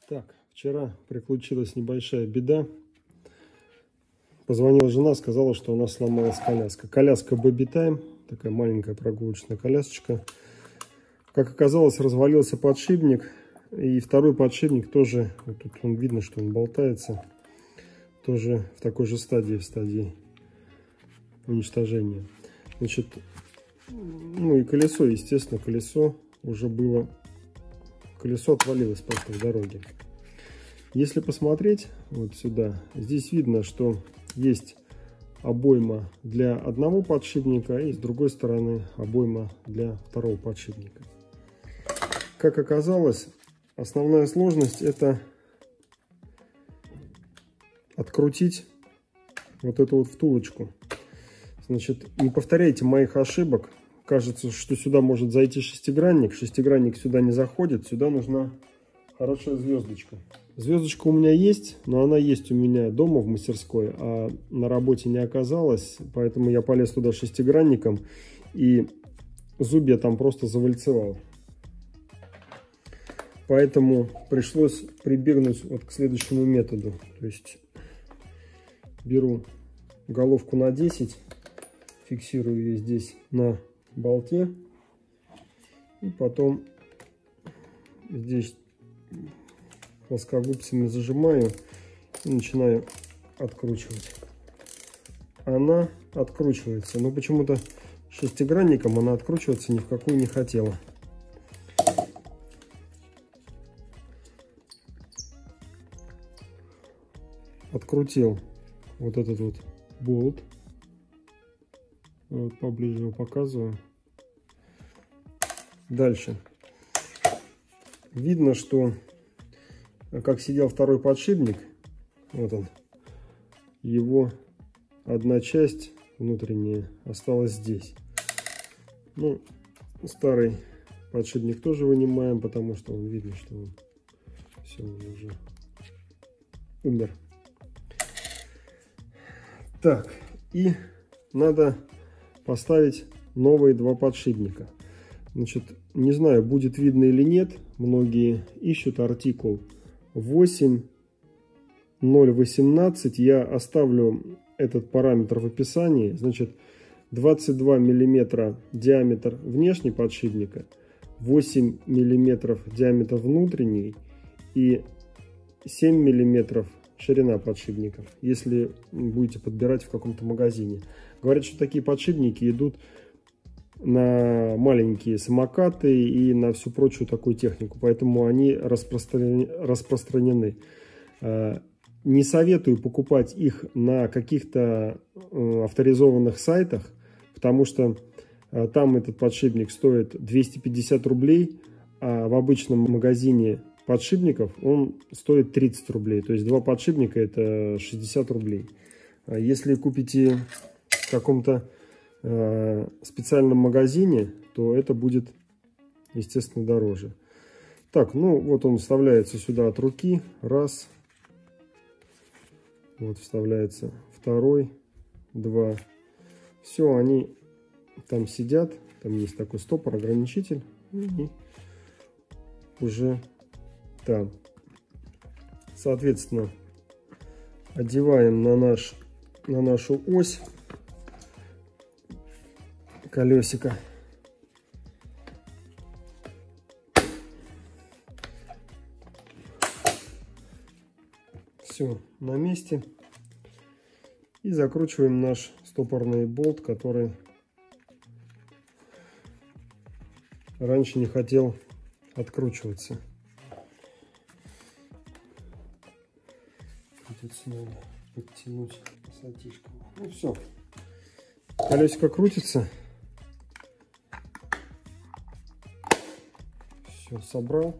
Так, вчера приключилась небольшая беда. Позвонила жена, сказала, что у нас сломалась коляска. Коляска Baby Time, такая маленькая прогулочная колясочка. Как оказалось, развалился подшипник. И второй подшипник тоже, вот тут он видно, что он болтается, тоже в такой же стадии, в стадии уничтожения. Значит, ну и колесо, естественно, колесо уже было, колесо отвалилось просто в дороге. Если посмотреть вот сюда, здесь видно, что есть обойма для одного подшипника и с другой стороны обойма для второго подшипника. Как оказалось, основная сложность — это открутить вот эту вот втулочку. Значит, не повторяйте моих ошибок. Кажется, что сюда может зайти шестигранник. Шестигранник сюда не заходит. Сюда нужна хорошая звездочка. Звездочка у меня есть, но она есть у меня дома в мастерской, а на работе не оказалось. Поэтому я полез туда шестигранником, и зубья там просто завальцевал. Поэтому пришлось прибегнуть вот к следующему методу. То есть беру головку на 10, фиксирую ее здесь на болте, и потом здесь плоскогубцами зажимаю и начинаю откручивать. Она откручивается, но почему-то шестигранником она откручиваться ни в какую не хотела. Открутил вот этот вот болт. Вот поближе его показываю. Дальше. Видно, что как сидел второй подшипник, вот он, его одна часть внутренняя осталась здесь. Ну, старый подшипник тоже вынимаем, потому что он видно, что он все, он уже умер. Так, и надо поставить новые два подшипника. Значит, не знаю, будет видно или нет. Многие ищут артикул 8018. Я оставлю этот параметр в описании. Значит, 22 мм диаметр внешний подшипника, 8 мм диаметр внутренний и 7 мм ширина подшипников, если будете подбирать в каком-то магазине. Говорят, что такие подшипники идут на маленькие самокаты и на всю прочую такую технику, поэтому они распространены. Не советую покупать их на каких-то авторизованных сайтах, потому что там этот подшипник стоит 250 рублей, а в обычном магазине подшипников он стоит 30 рублей. То есть два подшипника — это 60 рублей. Если купите в каком-то специальном магазине, то это будет, естественно, дороже. Так, ну вот он вставляется сюда от руки. Раз. Вот вставляется второй. Два. Все, они там сидят. Там есть такой стопор, ограничитель. И уже там. Соответственно, одеваем на нашу ось колесико. Все на месте. И закручиваем наш стопорный болт, который раньше не хотел откручиваться. Придется, надо подтянуть пассатижку. Ну все. Колесико крутится. Все, собрал.